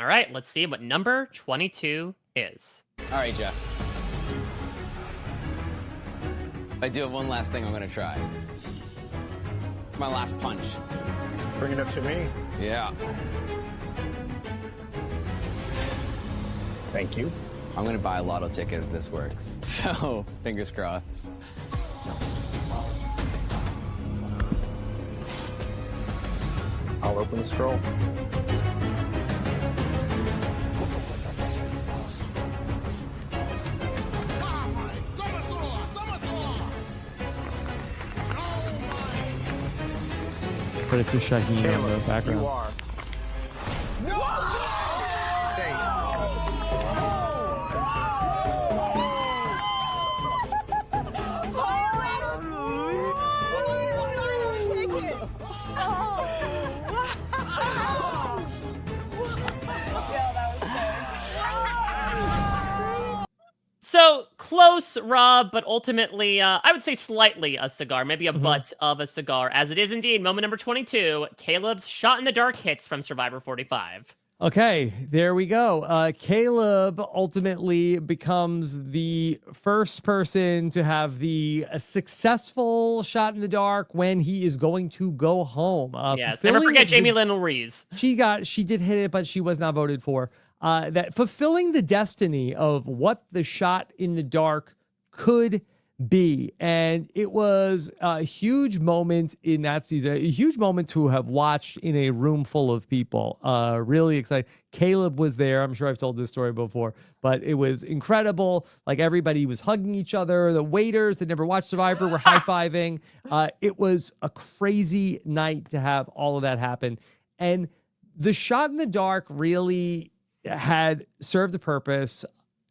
All right, let's see what number 22 is. All right, Jeff. I do have one last thing I'm going to try. It's my last punch. Bring it up to me. Yeah. Thank you. I'm going to buy a lotto ticket if this works. So, fingers crossed. I'll open the scroll. Put it to Shaheen on the Kaleb, background. you are So close, Rob, but ultimately, I would say slightly a cigar, maybe a butt of a cigar, as it is indeed moment number 22, Kaleb's shot in the dark hits from Survivor 45. Okay, there we go. Kaleb ultimately becomes the first person to have the successful shot in the dark when he is going to go home. Yes, never forget Jamie Lynn Ruiz. She did hit it, but she was not voted for. That fulfilling the destiny of what the shot in the dark could be. And it was a huge moment in that season, a huge moment to have watched in a room full of people. Really excited. Kaleb was there. I'm sure I've told this story before, but it was incredible. Like everybody was hugging each other. The waiters that never watched Survivor were high-fiving. It was a crazy night to have all of that happen. And the shot in the dark really had served a purpose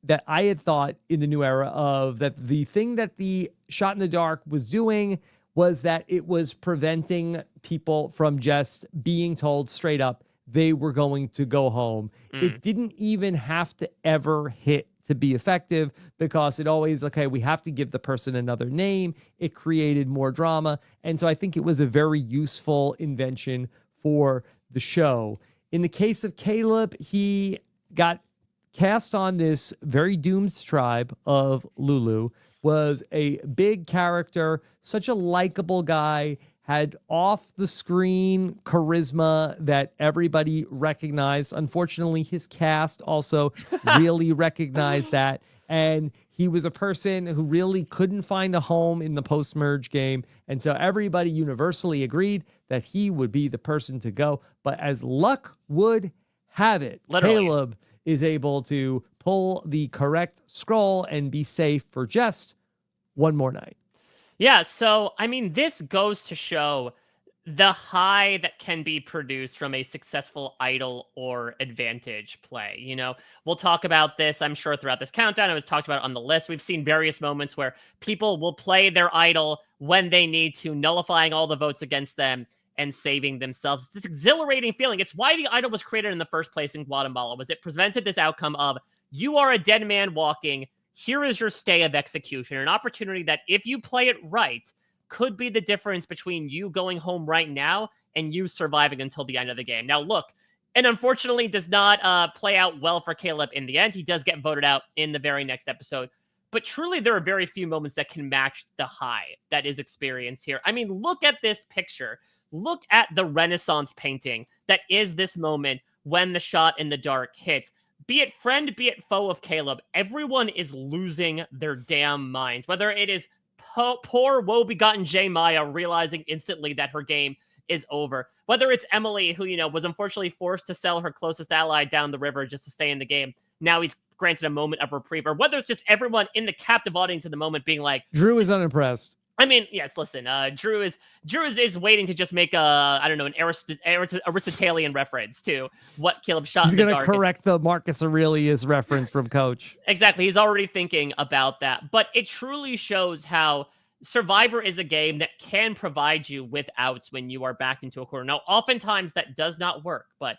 that I had thought in the new era of that the thing that the shot in the dark was doing was that it was preventing people from just being told straight up they were going to go home. It didn't even have to ever hit to be effective because it always, okay, we have to give the person another name. It created more drama. And so I think it was a very useful invention for the show. In the case of Kaleb, he got cast on this very doomed tribe of Lulu, was a big character, such a likable guy, had off-the-screen charisma that everybody recognized. Unfortunately, his cast also really recognized that. And he was a person who really couldn't find a home in the post-merge game. And so everybody universally agreed that he would be the person to go. But as luck would have it, Literally. Kaleb is able to pull the correct scroll and be safe for just one more night. Yeah, so, I mean, this goes to show the high that can be produced from a successful idol or advantage play. You know, we'll talk about this, I'm sure, throughout this countdown. It was talked about on the list. We've seen various moments where people will play their idol when they need to, nullifying all the votes against them and saving themselves. It's this exhilarating feeling. It's why the idol was created in the first place in Guatemala, was it presented this outcome of, you are a dead man walking, here is your stay of execution, an opportunity that if you play it right, could be the difference between you going home right now and you surviving until the end of the game. Now, look, and unfortunately does not play out well for Kaleb in the end. He does get voted out in the very next episode. But truly, there are very few moments that can match the high that is experienced here. I mean, look at this picture. Look at the Renaissance painting that is this moment when the shot in the dark hits. Be it friend, be it foe of Kaleb, everyone is losing their damn minds. Whether it is poor woe-begotten J. Maya realizing instantly that her game is over. Whether it's Emily, who, you know, was unfortunately forced to sell her closest ally down the river just to stay in the game. Now he's granted a moment of reprieve. Or whether it's just everyone in the captive audience at the moment being like... Drew is unimpressed. I mean, yes, listen, Drew is waiting to just make an Aristotelian reference to what Kaleb shot in the dark. He's going to correct the Marcus Aurelius reference from Coach. Exactly. He's already thinking about that. But it truly shows how Survivor is a game that can provide you with outs when you are backed into a corner. Now, oftentimes that does not work, but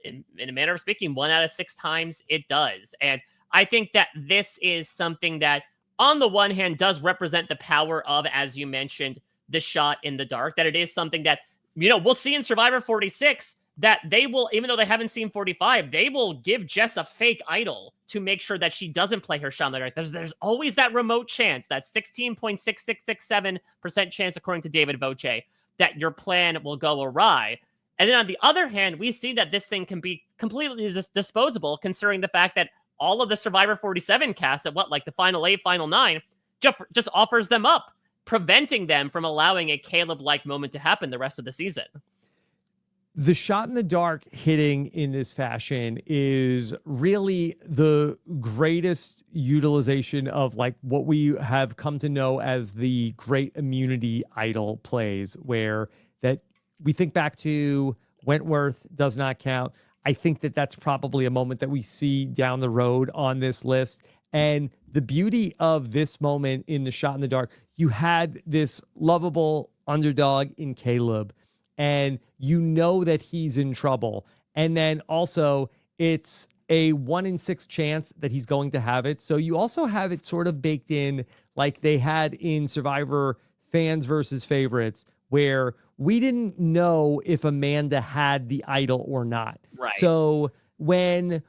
in a manner of speaking, 1 out of 6 times it does. And I think that this is something that, on the one hand, does represent the power of, as you mentioned, the shot in the dark, that it is something that, you know, we'll see in Survivor 46, that they will, even though they haven't seen 45, they will give Jess a fake idol to make sure that she doesn't play her shot in the dark. There's always that remote chance, that 16.6667% chance, according to David Voce, that your plan will go awry. And then on the other hand, we see that this thing can be completely disposable, considering the fact that all of the Survivor 47 cast at like the final 8, final 9, just offers them up, preventing them from allowing a Kaleb-like moment to happen the rest of the season. The shot in the dark hitting in this fashion is really the greatest utilization of like what we have come to know as the great immunity idol plays, where that we think back to Wentworth does not count. I think that that's probably a moment that we see down the road on this list. And the beauty of this moment in the shot in the dark, you had this lovable underdog in Kaleb, and you know that he's in trouble. And then also it's a 1 in 6 chance that he's going to have it. So you also have it sort of baked in like they had in Survivor Fans versus Favorites, where we didn't know if Amanda had the idol or not. Right. So when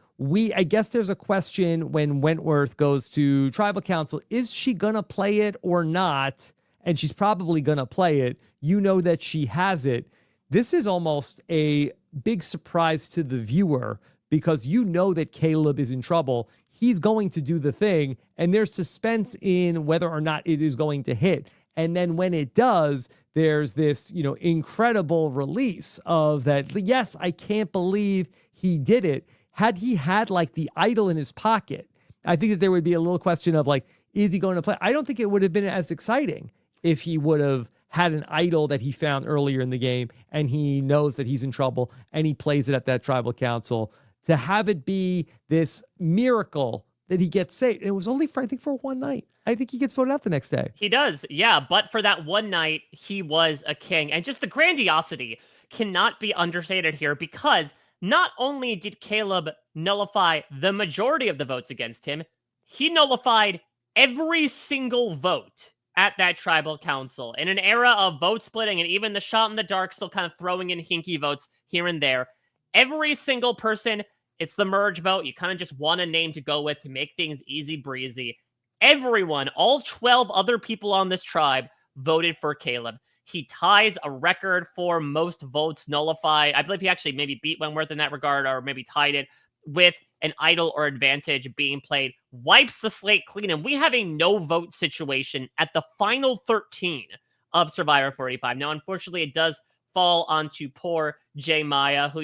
I guess there's a question when Wentworth goes to Tribal Council, is she going to play it or not? And she's probably going to play it. You know that she has it. This is almost a big surprise to the viewer because you know that Kaleb is in trouble. He's going to do the thing, and there's suspense in whether or not it is going to hit. And then when it does, there's this, incredible release of that. Yes, I can't believe he did it. Had he had like the idol in his pocket, I think that there would be a little question of like, is he going to play? I don't think it would have been as exciting if he would have had an idol that he found earlier in the game and he knows that he's in trouble and he plays it at that tribal council. To have it be this miracle that he gets saved. It was only for, I think, for one night. I think he gets voted out the next day. He does, yeah. But for that one night, he was a king. And just the grandiosity cannot be understated here, because not only did Kaleb nullify the majority of the votes against him, he nullified every single vote at that tribal council. In an era of vote splitting and even the shot in the dark still kind of throwing in hinky votes here and there, every single person, it's the merge vote. You kind of just want a name to go with to make things easy breezy. Everyone, all 12 other people on this tribe voted for Kaleb. He ties a record for most votes nullified. I believe he actually maybe beat Wentworth in that regard, or maybe tied it with an idol or advantage being played. Wipes the slate clean, and we have a no vote situation at the final 13 of Survivor 45. Now, unfortunately, it does fall onto poor J. Maya, who,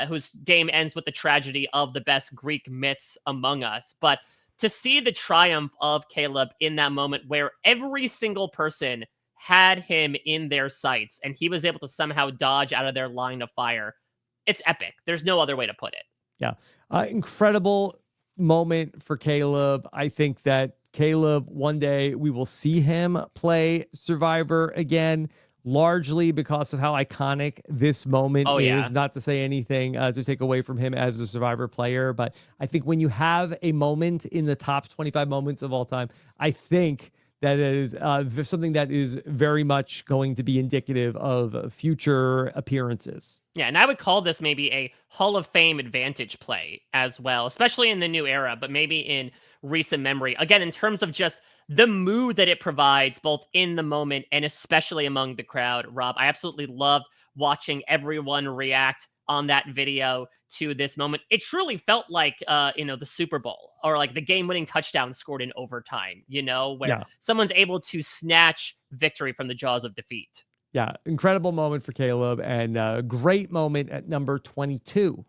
whose game ends with the tragedy of the best Greek myths among us. But to see the triumph of Kaleb in that moment where every single person had him in their sights and he was able to somehow dodge out of their line of fire, it's epic. There's no other way to put it. Yeah. Incredible moment for Kaleb. I think that Kaleb, one day we will see him play Survivor again, largely because of how iconic this moment is. Yeah. Not to say anything to take away from him as a Survivor player, but I think when you have a moment in the top 25 moments of all time, I think that is something that is very much going to be indicative of future appearances. Yeah, and I would call this maybe a Hall of Fame advantage play as well, especially in the new era, but maybe in recent memory. Again, in terms of just the mood that it provides, both in the moment and especially among the crowd, Rob, I absolutely loved watching everyone react on that video to this moment. It truly felt like, the Super Bowl, or like the game-winning touchdown scored in overtime, where someone's able to snatch victory from the jaws of defeat. Yeah, incredible moment for Kaleb, and a great moment at number 22